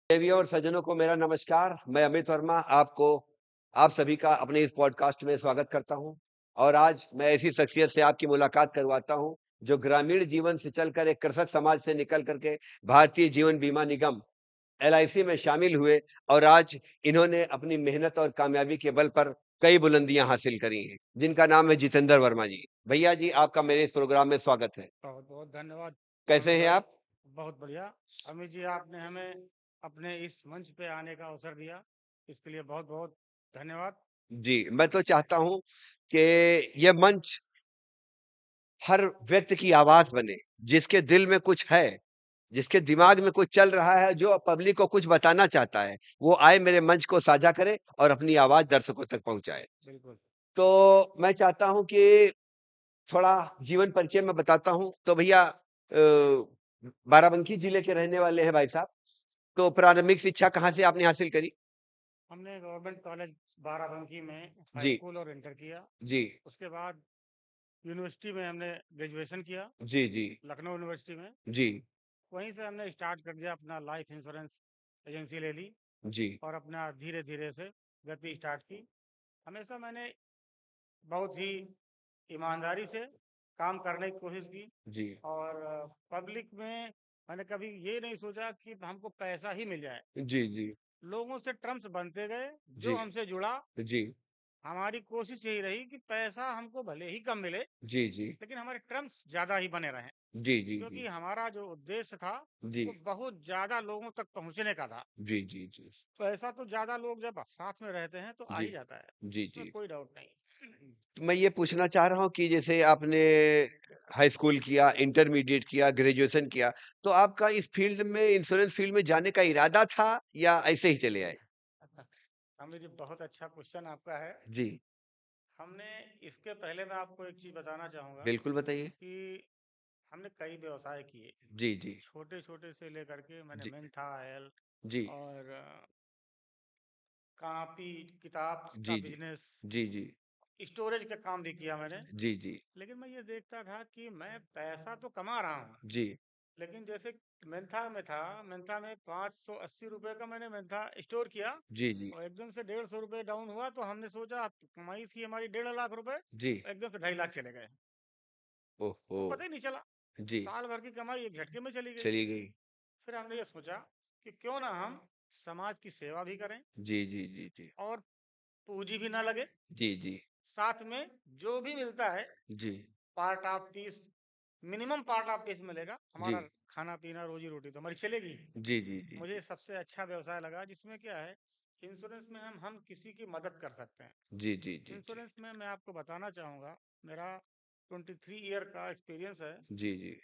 देवियों और सज्जनों को मेरा नमस्कार। मैं अमित वर्मा आप सभी का अपने इस पॉडकास्ट में स्वागत करता हूं। और आज मैं ऐसी शख्सियत से आपकी मुलाकात करवाता हूं जो ग्रामीण जीवन से चलकर एक कृषक समाज से निकल करके भारतीय जीवन बीमा निगम एलआईसी में शामिल हुए और आज इन्होंने अपनी मेहनत और कामयाबी के बल पर कई बुलंदियां हासिल करी हैं, जिनका नाम है जितेंद्र वर्मा जी। भैया जी, आपका मेरे इस प्रोग्राम में स्वागत है। बहुत बहुत धन्यवाद कैसे अमित हैं भाई। आप? बहुत बढ़िया। अमित जी, आपने हमें अपने इस मंच पे आने का अवसर दिया, इसके लिए बहुत बहुत धन्यवाद। जी, मैं तो चाहता हूं कि यह मंच हर व्यक्ति की आवाज बने, जिसके दिल में कुछ है, जिसके दिमाग में कुछ चल रहा है, जो पब्लिक को कुछ बताना चाहता है, वो आए मेरे मंच को साझा करे और अपनी आवाज दर्शकों तक पहुंचाए। बिल्कुल। तो मैं चाहता हूं कि थोड़ा जीवन परिचय में बताता हूं। तो भैया, बाराबंकी जिले के रहने वाले हैं भाई साहब। तो प्रारंभिक शिक्षा कहाँ से आपने हासिल करी? हमने गवर्नमेंट कॉलेज बाराबंकी में हाई जी। स्कूल और इंटर किया। जी। उसके बाद यूनिवर्सिटी में हमने ग्रेजुएशन किया, जी। जी। लखनऊ यूनिवर्सिटी में। जी। वहीं से हमने स्टार्ट कर दिया, अपना लाइफ इंश्योरेंस एजेंसी ले ली जी। और अपना धीरे धीरे से गति स्टार्ट की। हमेशा मैंने बहुत ही ईमानदारी से काम करने की कोशिश की जी। और पब्लिक में मैंने कभी ये नहीं सोचा कि हमको पैसा ही मिल जाए। जी। जी। लोगों से टर्म्स बनते गए, जी। जो हमसे जुड़ा। जी। हमारी कोशिश यही रही कि पैसा हमको भले ही कम मिले, जी। जी। लेकिन हमारे टर्म्स ज़्यादा ही बने रहें, जी। जी। जी। क्योंकि हमारा जो उद्देश्य था जी। वो बहुत ज़्यादा लोगों तक पहुंचने का था। जी। जी। जी। पैसा तो ज़्यादा लोग जब साथ में रहते हैं तो आ जी। ही जाता है, जी। इसमें जी। कोई डाउट नहीं। तो मैं ये पूछना चाह रहा हूँ कि जैसे आपने हाई स्कूल किया, इंटरमीडिएट किया, ग्रेजुएशन किया, तो आपका इस फील्ड में, इंश्योरेंस फील्ड में जाने का इरादा था या ऐसे ही चले आए? हमें जी, बहुत अच्छा क्वेश्चन आपका है। जी। हमने इसके पहले मैं आपको एक चीज़ बताना चाहूँगा बिल्कुल बताइए। कि हमने कई व्यवसाय किए, जी। जी। छोटे छोटे से लेकर के मैंने जी। मेंथा ऑयल जी। और कापी किताब का जी। जी। बिजनेस, जी। जी। स्टोरेज का काम भी किया मैंने। जी। जी। लेकिन मैं ये देखता था कि मैं पैसा तो कमा रहा हूँ, जी। लेकिन जैसे मेंथा में था, मेंथा में 580 रुपये का मैंने मेंथा स्टोर किया जी। जी। और एकदम से 150 रुपये डाउन हुआ, तो हमने सोचा कमाई थी हमारी 1.5 लाख रुपए, जी। एकदम से 2.5 लाख चले गए ओहो! और पता ही नहीं चला। जी। साल भर की कमाई एक झटके में चली गई। चली गई। फिर हमने ये सोचा कि क्यों ना हम समाज की सेवा भी करें जी। जी। जी। जी। और पूंजी भी ना लगे, जी। जी। साथ में जो भी मिलता है जी। Part of piece, minimum part of piece मिलेगा, जी। हमारा खाना पीना रोजी रोटी तो हमारी चलेगी। जी। जी। जी। मुझे जी। सबसे अच्छा व्यवसाय लगा जिसमें क्या है, इंश्योरेंस में हम किसी की मदद कर सकते हैं। जी। जी। जी। जी। इंश्योरेंस में मैं आपको बताना चाहूँगा, मेरा 23 ईयर का एक्सपीरियंस है। जी। जी।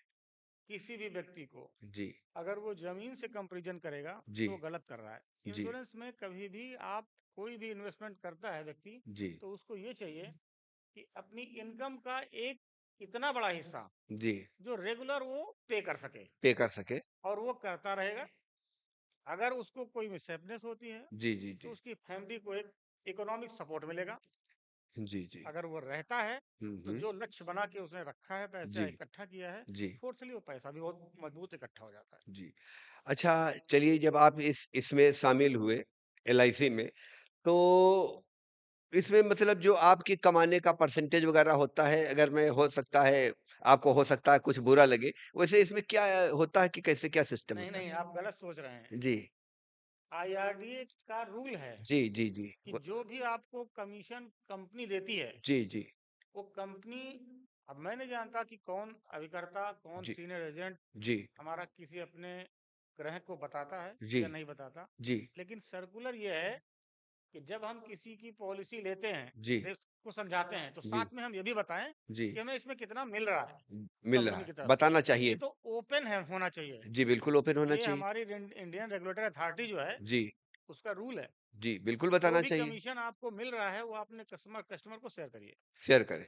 किसी भी व्यक्ति को जी। अगर वो ज़मीन से कंपैरिजन करेगा जी। तो वो गलत कर रहा है। जी। इंश्योरेंस में कभी भी आप, कोई भी इन्वेस्टमेंट करता है व्यक्ति, जी। तो उसको ये चाहिए कि अपनी इनकम का एक इतना बड़ा हिस्सा जी। जो रेगुलर वो पे कर सके, पे कर सके। और वो करता रहेगा। अगर उसको कोई मिसहैपनेस होती है जी। जी। तो जी। उसकी फैमिली को एक इकोनॉमिक सपोर्ट मिलेगा। जी। जी। अगर वो रहता है तो हुँ। जो लक्ष्य बना के उसने रखा है, पैसा जी। इकट्ठा किया है, जी। फोर्थली वो पैसा भी बहुत मजबूत इकट्ठा हो जाता है। जी। अच्छा, चलिए, जब आप इसमें शामिल हुए एलआईसी में, तो इसमें मतलब जो आपके कमाने का परसेंटेज वगैरह होता है, अगर मैं हो सकता है आपको हो सकता है कुछ बुरा लगे, वैसे इसमें क्या होता है कि कैसे क्या सिस्टम नहीं होता नहीं, आप गलत सोच रहे हैं। है? जी। आईआरडीए का रूल है जी। जी। जी। कि जो भी आपको कमीशन कंपनी देती है, जी। जी। वो कंपनी, अब मैं नहीं जानता कि कौन अभिकर्ता, कौन जी। सीनियर एजेंट जी। हमारा किसी अपने ग्राहक को बताता है जी। या नहीं बताता। जी। लेकिन सर्कुलर ये है कि जब हम किसी की पॉलिसी लेते हैं, जी। देश को समझाते हैं, तो जी। साथ में हम ये भी बताएं जी। कि हमें इसमें कितना मिल रहा है मिल रहा कंपनी है, की तरफ से। बताना ये चाहिए। तो ओपन है, होना चाहिए। जी, बिल्कुल ओपन होना ये चाहिए। हमारी इंडियन रेगुलेटरी अथॉरिटी जो है, जी। उसका रूल है जी, बिल्कुल कि जो बताना भी चाहिए। कमीशन आपको मिल रहा है वो अपने कस्टमर कस्टमर को शेयर करिए। शेयर करें।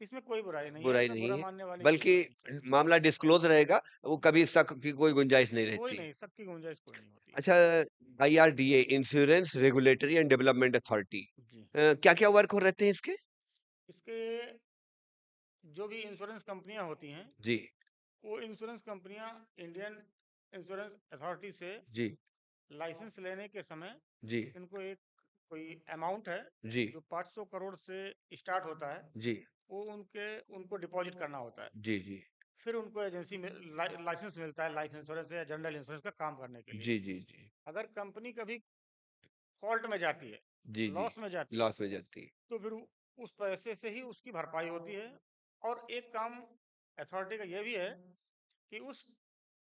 इसमें कोई बुराई नहीं है, बुराई इसमें नहीं बुरा है, मानने वाली कोई बल्कि बात नहीं। मामला डिस्क्लोज़ रहेगा, वो कभी शक की कोई गुंजाइश नहीं कोई रहती। नहीं, सबकी गुंजाइश कोई नहीं होती। अच्छा, IRDA, insurance regulatory and development authority, जी। क्या-क्या वर्क हो रहते हैं इसके? इसके जो भी इंश्योरेंस कंपनियां होती हैं, जी। वो इंश्योरेंस कंपनियां इंडियन इंश्योरेंस अथॉरिटी से जी। लाइसेंस लेने के समय जी, इनको एक कोई अमाउंट है जी, जो 500 करोड़ से स्टार्ट होता है, जी, वो उनको डिपॉजिट करना होता है। जी, जी, फिर उनको एजेंसी में लाइसेंस मिलता है लाइफ इंश्योरेंस या जनरल इंश्योरेंस का काम करने के लिए। जी, जी, जी, अगर कंपनी कभी फॉल्ट में जाती है, जी, जी, लॉस में जाती है, लॉस में जाती। तो फिर उस पैसे से ही उसकी भरपाई होती है। और एक काम अथॉरिटी का ये भी है कि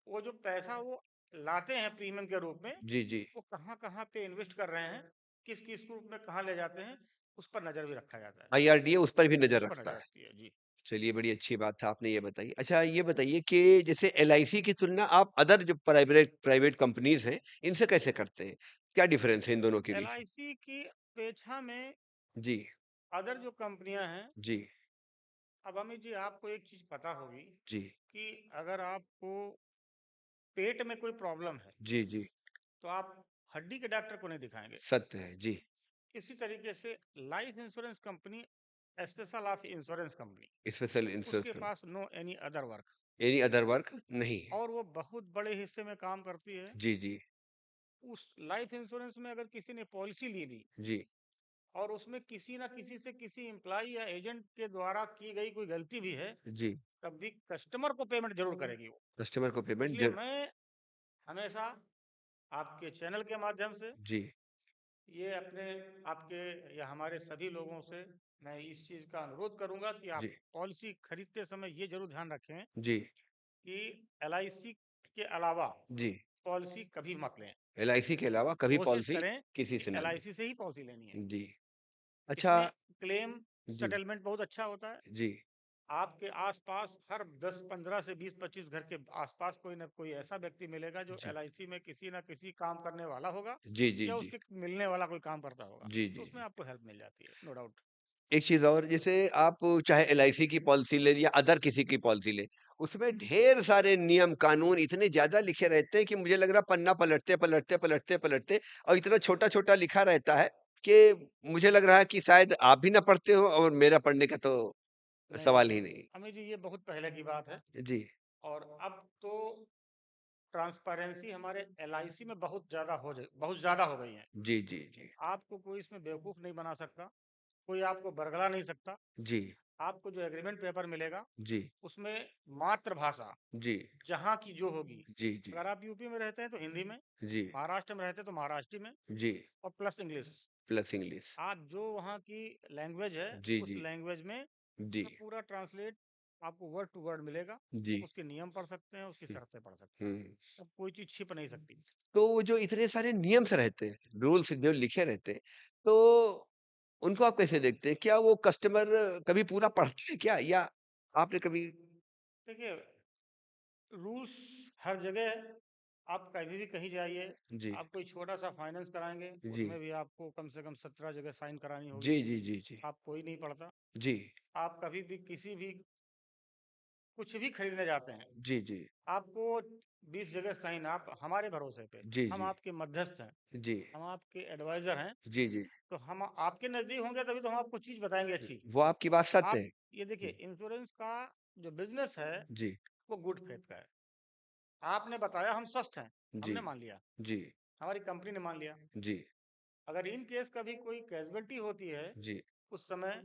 वो जो पैसा वो लाते हैं प्रीमियम के रूप में, जी, जी, वो कहाँ कहाँ पे इन्वेस्ट कर रहे हैं, किस किस रूप में कहाँ ले जाते हैं, उस पर नजर भी रखा जाता है। आईआरडीए उस पर भी नज़र उस पर रखता नजर है। रखती है जी। चलिए, बड़ी अच्छी बात है, आपने ये बताई। अच्छा, ये बताइए कि जैसे एलआईसी की तुलना आप अदर जो प्राइवेट प्राइवेट कंपनीज़ हैं, इनसे कैसे करते हैं? क्या डिफरेंस है इन दोनों के बीच? एलआईसी की अपेक्षा में जी, अदर जो कंपनियां हैं, जी, अब अमित जी आपको एक चीज पता होगी जी, कि अगर आपको पेट में कोई प्रॉब्लम है जी, जी, तो आप हड्डी के डॉक्टर को नहीं दिखाएंगे। सत्य है। जी, इसी तरीके से life insurance company special of insurance company, special उसके इंश्योरेंस पास no any other work, any other work नहीं है। और वो बहुत बड़े हिस्से में काम करती है। जी, जी, उस लाइफ इंश्योरेंस में अगर किसी ने पॉलिसी ली ली जी, और उसमें किसी ना किसी से किसी एम्प्लॉय या एजेंट के द्वारा की गई कोई गलती भी है, जी, तब भी कस्टमर को पेमेंट जरूर करेगी वो। कस्टमर को पेमेंट इसलिए मैं हमेशा आपके चैनल के माध्यम से जी, ये अपने आपके या हमारे सभी लोगों से मैं इस चीज का अनुरोध करूंगा कि जी, आप पॉलिसी खरीदते समय ये जरूर ध्यान रखें जी, कि एलआईसी के अलावा जी। पॉलिसी कभी मत लें। एलआईसी के अलावा कभी कोशिश पॉलिसी करें किसी कि से ना लें। एलआईसी से ही पॉलिसी लेनी है। जी। अच्छा। इसमें क्लेम जी, सेटलमेंट बहुत अच्छा होता है। जी, आपके आसपास हर 10-15 से 20-25 घर के आसपास कोई ना कोई ऐसा व्यक्ति मिलेगा जो जी, एलआईसी में किसी ना किसी काम करने वाला होगा जी, जी, या जी, उसके मिलने वाला कोई काम करता होगा, जी, तो जी, उसमें जी। आपको हेल्प मिल जाती है, नो डाउट। एक चीज़ और, जैसे आप चाहे एलआईसी की पॉलिसी लें या अदर किसी की पॉलिसी लें, उसमें ढेर सारे नियम कानून इतने ज़्यादा लिखे रहते हैं कि मुझे लग रहा है पन्ना पलटते, पलटते, पलटते, पलटते और इतना छोटा-छोटा लिखा रहता है कि मुझे लग रहा है कि शायद आप भी ना पढ़ते हो और मेरा पढ़ने का तो नहीं सवाल ही नहीं। अमित जी, ये बहुत पहले की बात है। जी, और अब तो ट्रांसपेरेंसी हमारे एलआईसी में बहुत ज्यादा हो गई है। जी, जी, जी, आपको कोई इसमें बेवकूफ नहीं बना सकता, कोई आपको बरगला नहीं सकता। जी, आपको जो एग्रीमेंट पेपर मिलेगा जी, उसमें मातृभाषा जी, जहाँ की जो होगी, जी, जी, अगर आप यूपी में रहते हैं तो हिंदी में, जी, महाराष्ट्र में रहते हैं तो महाराष्ट्री में, जी, और प्लस इंग्लिश। Plus English. आप जो वहाँ की लैंग्वेज है जी, उस जी, लैंग्वेज में जी, उसका पूरा ट्रांसलेट आपको वर्ड टू वर्ड मिलेगा। जी। आप उसके नियम पढ़ सकते हैं, उसकी हुँ, शर्तें पढ़ सकते हैं। हुँ। अब कोई चीज़ छिप नहीं सकती। तो वो जो इतने सारे नियम्स रहते हैं, रूल्स जो लिखे रहते हैं, तो उनको आप कैसे देखते हैं? क्या वो कस्टमर कभी पूरा पढ़ते हैं क्या? या आपने कभी देखिए, रूल्स हर जगह है। आप कभी भी कहीं जाइए, जी, आप कोई छोटा सा फाइनेंस कराएंगे, जी। उसमें भी आपको कम से कम 17 जगह साइन करानी होगी। जी, जी, जी, जी। आप कोई नहीं पढ़ता। जी, आप कभी भी किसी भी कुछ भी खरीदने जाते हैं, जी, जी। आपको 20 जगह साइन, आप हमारे भरोसे पे, जी, हम जी। आपके मध्यस्थ हैं, जी, हम आपके एडवाइजर हैं। जी, जी। तो हम आपके नज़दीक होंगे तभी तो हम आपको चीज़ बताएंगे अच्छी। वो आपकी बात सत्य आप है। ये देखिए, हुँ, इंश्योरेंस का जो बिजनेस है जी, वो गुड फेथ का है। आपने बताया हम स्वस्थ हैं, जी, हमने मान लिया, जी, हमारी कंपनी ने मान लिया। जी, अगर इन केस कभी कोई कैजुअलिटी होती है, जी, उस समय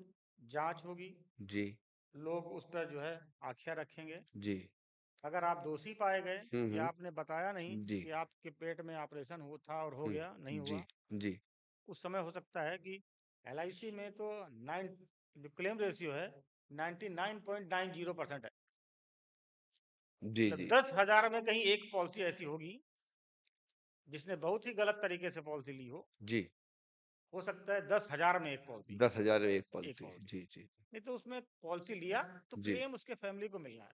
जांच होगी, जी, लोग उस पर जो है आख्या रखेंगे। जी। अगर आप दोषी पाए गए हुँ, कि हुँ। आपने बताया नहीं जी, कि आपके पेट में ऑपरेशन हो था और हो हुँ। गया, नहीं जी, हुआ, जी, उस समय हो सकता है कि एलआईसी में तो नाइन जो क्लेम रेशियो है 99.90% है। जी, तो जी, 10,000 में कहीं एक पॉलिसी ऐसी होगी जिसने बहुत ही गलत तरीके से पॉलिसी ली जी। हो सकता है 10,000 में एक पॉलिसी, 10,000 में 1 एक पॉलिसी। पॉलिसी। जी, जी, नहीं तो उसमें पॉलिसी लिया तो जी। क्लेम उसके फैमिली को मिलना है।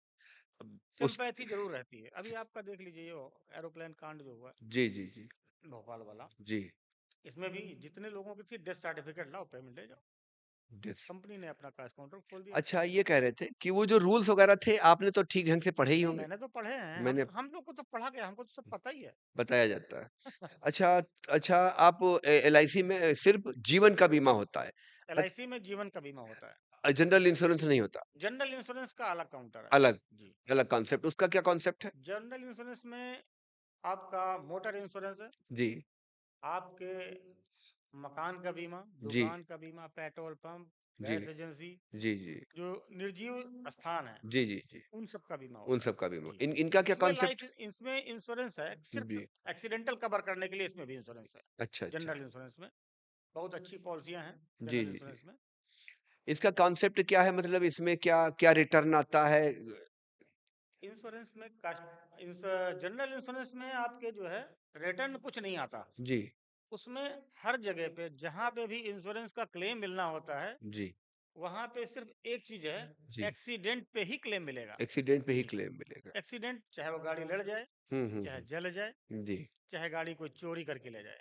अब उस सिंपैथी जरूर रहती है। अभी आपका देख लीजिए ये एरोप्लेन कांड जो हुआ जी, जी, जी, भोपाल वाला, जी। इसमें भी जितने लोगों की थी डेथ सर्टिफिकेट लाओ, पेमेंट ले जाओ। डिस कंपनी ने अपना कैश काउंटर खोल दिया। अच्छा, ये कह रहे थे कि वो जो रूल्स वगैरह थे, आपने तो ठीक ढंग से पढ़े ही नहीं, होंगे? मैंने तो पढ़े हैं, मैंने हम लोग को तो पढ़ा गया, हमको तो सब पता ही है। बताया जाता है। अच्छा, अच्छा, आप एलआईसी में सिर्फ़ जीवन का बीमा होता है। एलआईसी में जीवन का बीमा होता है। जनरल इंश्योरेंस नहीं होता, जनरल इंश्योरेंस का अलग काउंटर अलग है जी। अलग कॉन्सेप्ट, उसका क्या कॉन्सेप्ट है? जनरल इंश्योरेंस में आपका मोटर इंश्योरेंस है, जी, आपके मकान का बीमा, जी, दुकान का बीमा, पेट्रोल पंप, जी, गैस एजेंसी, जी, जी, जो निर्जीव स्थान है, जी, जी, जी, उन सब का बीमा उन होता है। सब का बीमा। जी। इनका क्या इसमें कॉन्सेप्ट? इसमें इंश्योरेंस है, सिर्फ जी, एक्सीडेंटल कवर करने के लिए इसमें भी इंश्योरेंस है। अच्छा, अच्छा। जनरल इंश्योरेंस में बहुत अच्छी पॉलिसियां हैं, जी, जनरल जी, जी। इंश्योरेंस में। इसका कॉन्सेप्ट क्या है, मतलब इसमें क्या क्या रिटर्न आता है? इंश्योरेंस में जनरल इंश्योरेंस में आपके जो है रिटर्न कुछ नहीं आता। जी, उसमें हर जगह पे जहाँ पे भी इंश्योरेंस का क्लेम मिलना होता है, जी, वहां पे सिर्फ एक चीज है, जी। एक्सीडेंट पे ही क्लेम मिलेगा। एक्सीडेंट पे ही जी। क्लेम मिलेगा। एक्सीडेंट, चाहे वो गाड़ी लड़ जाए, चाहे जल जाए, जी, चाहे गाड़ी कोई चोरी करके ले जाए।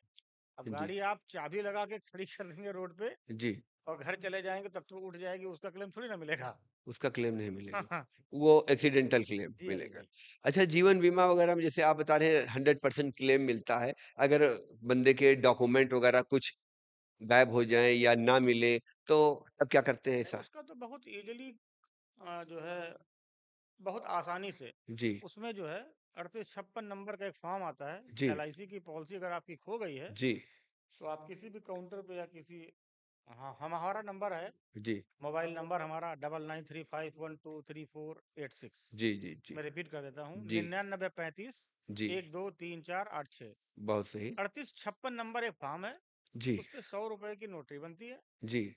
अब जी, गाड़ी आप चाबी लगा के खड़ी कर देंगे रोड पे जी। और घर चले जाएंगे तब तो उठ जाएगी, उसका क्लेम थोड़ी ना मिलेगा। उसका क्लेम नहीं मिलेगा। हाँ, वो एक्सीडेंटल क्लेम जी अभी मिलेगा। जी। अच्छा, जीवन बीमा वगैरह में जैसे आप बता रहे हैं 100% क्लेम मिलता है। अगर बंदे के डॉक्यूमेंट वगैरह कुछ गायब हो जाएँ या ना मिले, तो तब क्या करते हैं नहीं, ऐसा? उसका तो बहुत इजीली जो है बहुत आसानी से जी, उसमें जो है 3856 नंबर का एक फॉर्म आता है। जी, एलआईसी की पॉलिसी अगर आपकी खो गई है, जी, तो आप किसी भी काउंटर पे या किसी, हाँ हमारा नंबर है, जी, मोबाइल नंबर हमारा 9935123486। जी, जी, जी, मैं रिपीट कर देता हूँ, जी, 9935 जी। 123486। बहुत सही। 3856 नंबर एक फॉर्म है, जी, उस पे 100 रुपए की नोटरी बनती है जी।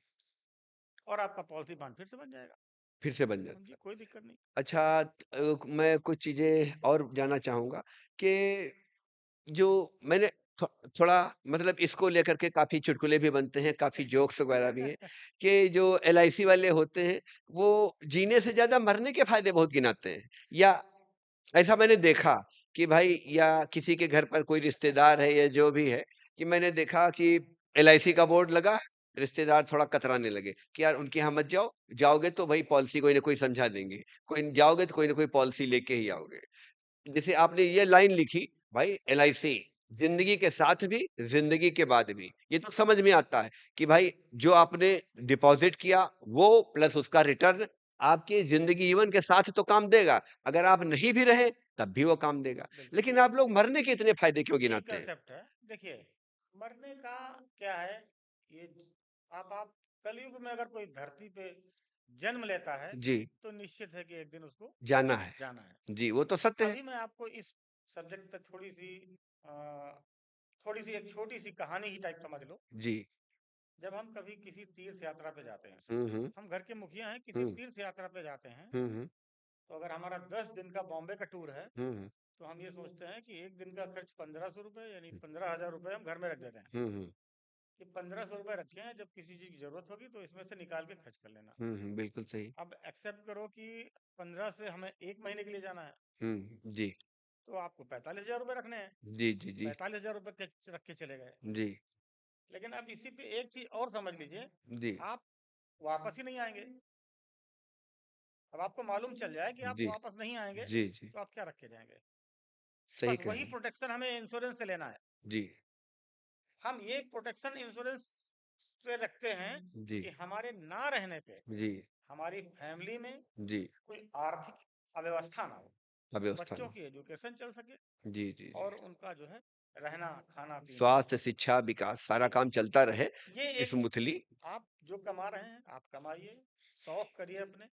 और आपका पॉलिसी बॉन्ड फिर से बन जाएगा। फिर से बन जी, जाता है। कोई दिक्कत नहीं। अच्छा, मैं कुछ चीज़ें और जानना चाहूँगा कि जो मैंने थो थोड़ा मतलब इसको लेकर के काफ़ी चुटकुले भी बनते हैं, काफ़ी जोक्स वगैरह भी हैं कि जो एलआईसी वाले होते हैं, वो जीने से ज़्यादा मरने के फ़ायदे बहुत गिनाते हैं। या ऐसा मैंने देखा कि भाई, या किसी के घर पर कोई रिश्तेदार है या जो भी है, कि मैंने देखा कि एलआईसी का बोर्ड लगा, रिश्तेदार थोड़ा कतराने लगे कि यार उनके यहाँ मत जाओ, जाओगे तो भाई पॉलिसी कोई ना कोई समझा देंगे, कोई जाओगे तो कोई ना कोई पॉलिसी लेके ही आओगे। जैसे आपने ये लाइन लिखी, भाई एलआईसी जिंदगी के साथ भी, जिंदगी के बाद भी, ये तो समझ में आता है कि भाई जो आपने डिपॉजिट किया वो प्लस उसका रिटर्न आपकी जिंदगी जीवन के साथ तो काम देगा, अगर आप नहीं भी रहे तब भी वो काम देगा। बिल्कुल, लेकिन आप लोग मरने के इतने फायदे क्यों यही गिनाते हैं? कंसेप्ट है। देखिए, मरने का क्या है, ये आप कलयुग में अगर कोई धरती पे जन्म लेता है, जी, तो निश्चित है कि एक दिन उसको जाना है। जाना है। जी, वो तो सत्य है। अभी मैं आपको इस सब्जेक्ट पे थोड़ी सी एक छोटी सी कहानी ही टाइप समझ लो। जी। जब हम कभी किसी तीर्थ यात्रा पे जाते हैं, हम्म, हम घर के मुखिया हैं, किसी हम्म, तीर्थ यात्रा पे जाते हैं, हम्म, तो अगर हमारा 10 दिन का बॉम्बे का टूर है, हम्म, तो हम ये सोचते हैं कि एक दिन का खर्च 1500 रुपये यानी 15,000 रुपये हम घर में रख देते हैं हम्म, कि 1500 रुपये रखे हैं, जब किसी चीज़ की जरूरत होगी तो इसमें से निकाल के खर्च कर लेना। बिल्कुल सही। अब एक्सेप्ट करो कि 15 से हमें एक महीने के लिए जाना है, जी, तो आपको 45,000 रुपये रखने हैं। जी, जी, जी, 45,000 रुपये रख के चले गए। जी, लेकिन अब इसी पे एक चीज और समझ लीजिए, जी, आप वापस ही नहीं आएंगे। अब आपको मालूम चल जाए कि आप जी, वापस नहीं आएंगे, जी, जी, तो आप क्या रख के जाएंगे? सही बस कह वही रहे हैं। प्रोटेक्शन हमें इंश्योरेंस से लेना है। जी, हम ये प्रोटेक्शन इंश्योरेंस से रखते हैं जी, कि हमारे ना रहने पे जी, हमारी फैमिली में जी, कोई आर्थिक अव्यवस्था ना हो, अव्यवस्था बच्चों ना। की एजुकेशन चल सके जी, जी, जी। और उनका जो है रहना खाना पीना। स्वास्थ्य, शिक्षा, विकास सारा जी, काम चलता रहे ये एक, स्मूथली। आप जो कमा रहे हैं आप कमाइए, शौक करिए अपने,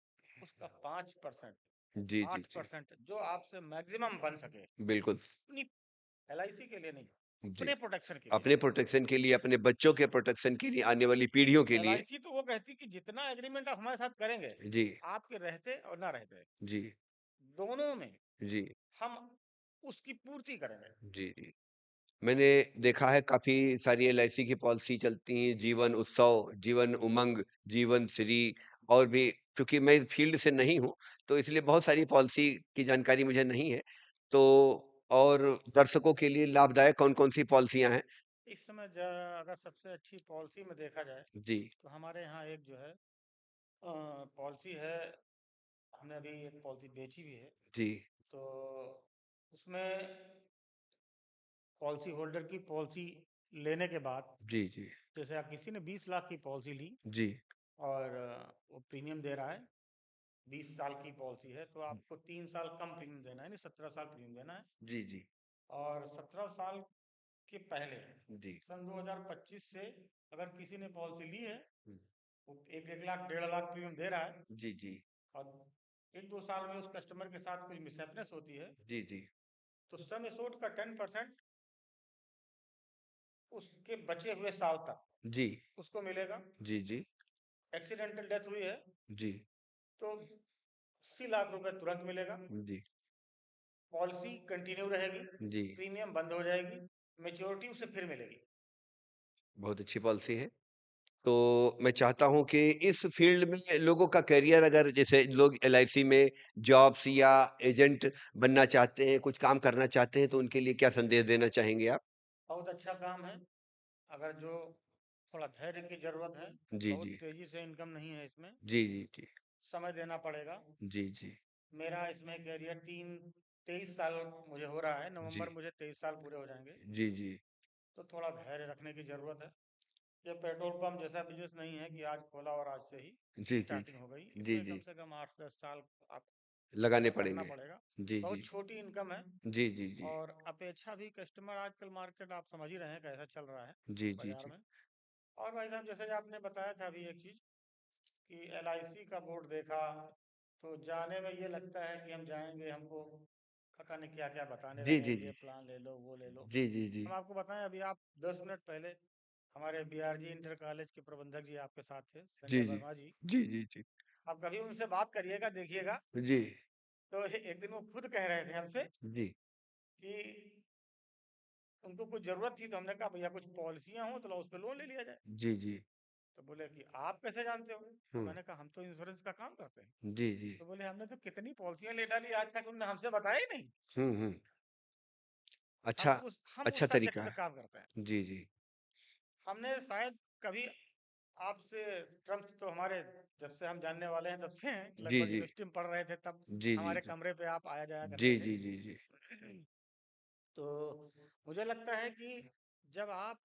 उसका 5%, जी, जी, आठ जी, परसेंट जो आपसे मैक्सिमम बन सके, बिल्कुल। अपनी एलआईसी के लिए नहीं, जी, अपने प्रोटेक्शन के लिए। अपने प्रोटेक्शन के लिए, अपने बच्चों के प्रोटेक्शन के लिए, आने वाली पीढ़ियों के लिए। एलआईसी तो वो कहती कि जितना एग्रीमेंट आप हमारे साथ करेंगे, जी, आपके रहते और ना रहते जी, दोनों में, जी, हम उसकी पूर्ति करेंगे। जी, जी। मैंने देखा है काफ़ी सारी एलआईसी की पॉलिसी चलती हैं, जीवन उत्सव, जीवन उमंग, जीवन श्री, और भी। क्योंकि मैं इस फील्ड से नहीं हूँ, तो इसलिए बहुत सारी पॉलिसी की जानकारी मुझे नहीं है। तो और दर्शकों के लिए लाभदायक कौन-कौन सी पॉलिसियाँ हैं? इस समय अगर सबसे अच्छी पॉलिसी में देखा जाए, जी, तो हमारे यहाँ एक जो है पॉलिसी है, हमने अभी एक पॉलिसी बेची भी है। जी, तो उसमें पॉलिसी होल्डर की पॉलिसी लेने के बाद, जी, जी, जैसे आप किसी ने 20 लाख की पॉलिसी ली जी, और वो प्रीमियम दे रहा है, 20 साल की पॉलिसी है, तो आपको 3 साल कम प्रीमियम देना है, नहीं 17 साल प्रीमियम देना है। जी, जी, और 17 साल के पहले जी। सन 2025 से अगर किसी ने पॉलिसी ली है, हम्म, वो 1 लाख 1.5 लाख प्रीमियम दे रहा है, जी जी और 1-2 साल में उस कस्टमर के साथ कुछ मिसहैपनेस होती है, जी जी तो सम एश्योर्ड का 10% उसके बचे हुए साल तक जी उसको मिलेगा। जी जी एक्सीडेंटल डेथ हुई है जी तो 80 लाख रुपए तुरंत मिलेगा। जी पॉलिसी कंटिन्यू रहेगी, जी। प्रीमियम बंद हो जाएगी, मेच्योरिटी उसे फिर मिलेगी। बहुत अच्छी पॉलिसी है। तो मैं चाहता हूँ कि इस फील्ड में लोगों का करियर, अगर जैसे लोग एलआईसी में जॉब्स या एजेंट बनना चाहते हैं, कुछ काम करना चाहते हैं, तो उनके लिए क्या संदेश देना चाहेंगे आप? बहुत अच्छा काम है। अगर जो थोड़ा धैर्य की जरूरत है, जी बहुत जी तेजी से इनकम नहीं है इसमें, जी जी जी समय देना पड़ेगा। जी जी मेरा इसमें कैरियर 23 साल मुझे हो रहा है, जी नवंबर मुझे 23 साल पूरे हो जाएंगे। जी जी तो थोड़ा धैर्य रखने की जरूरत है। ये पेट्रोल पंप जैसा बिजनेस नहीं है कि आज खोला और आज से ही जी जी स्टार्टिंग हो गई। जी इसमें जी कम से कम 8 से 10 साल लगाने आपको करना पड़ेंगे। पड़ेगा। जी जी बहुत छोटी इनकम है, जी जी जी और अपेक्षा भी कस्टमर, आजकल मार्केट आप समझ ही रहे हैं कैसा चल रहा है जी जी बाजार जी में। और भाई साहब, जैसे आपने बताया था अभी एक चीज कि एलआईसी का बोर्ड देखा, तो जाने में ये लगता है कि हम जाएंगे, हमको पता नहीं क्या क्या बताने जी लगे, जी ये जी प्लान ले लो, वो ले लो। जी जी जी हम आपको बताएं, अभी आप 10 मिनट पहले हमारे बीआरजी इंटर कॉलेज के प्रबंधक जी आपके साथ थे, जी संजय जी वर्मा जी। जी जी जी आप कभी उनसे बात करिएगा, देखिएगा। जी तो एक दिन वो खुद कह रहे थे हमसे जी कि उनको कुछ जरूरत थी, तो हमने कहा भैया कुछ पॉलिसियां हो तो लो, उस पर लोन ले लिया जाए। जी जी तो बोले कि आप कैसे जानते हो? तो हम्म मैंने कहा हम तो इंश्योरेंस का काम करते हैं। जी जी तो बोले हमने तो कितनी पॉलिसियां ले डाली, आज तक उन्होंने हमसे बताया ही नहीं। हम्म। हम अच्छा। हम अच्छा उस तरीका सब्जेक्ट पे है। काम करते हैं। जी जी हमने शायद कभी आपसे, टर्म्स तो हमारे जब से हम जानने वाले हैं तब से हैं, जी लगभग जी यूनिवर्सिटी में पढ़ रहे थे तब जी जी हमारे जी कमरे पे आप आया जाया जी करते थे। जी जी जी तो मुझे लगता है कि जब आप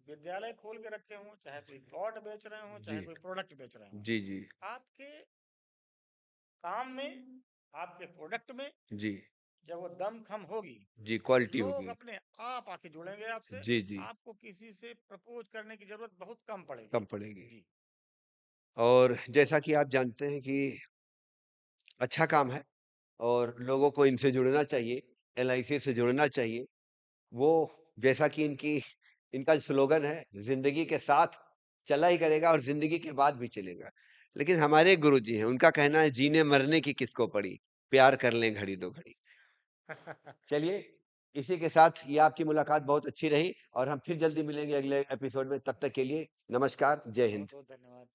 विद्यालय खोल के रखे हों, चाहे कोई प्लॉट बेच रहे हों, जी चाहे कोई प्रोडक्ट बेच रहे हों, जी जी आपके काम में, आपके प्रोडक्ट में जी जब वो दम खम होगी, जी क्वालिटी लोग होगी। अपने आप आके जुड़ेंगे आपसे। जी जी आपको किसी से प्रपोज करने की जरूरत बहुत कम पड़ेगी। कम पड़ेगी। जी। और जैसा कि आप जानते हैं कि अच्छा काम है और लोगों को इनसे जुड़ना चाहिए, एलआईसी से जुड़ना चाहिए। वो जैसा कि इनका स्लोगन है, जिंदगी के साथ चला ही करेगा और जिंदगी के बाद भी चलेगा। लेकिन हमारे गुरुजी हैं, उनका कहना है जीने मरने की किसको पड़ी, प्यार कर लें घड़ी दो घड़ी। चलिए, इसी के साथ ये आपकी मुलाकात बहुत अच्छी रही और हम फिर जल्दी मिलेंगे अगले एपिसोड में। तब तक के लिए नमस्कार, जय हिंद। बहुत बहुत धन्यवाद।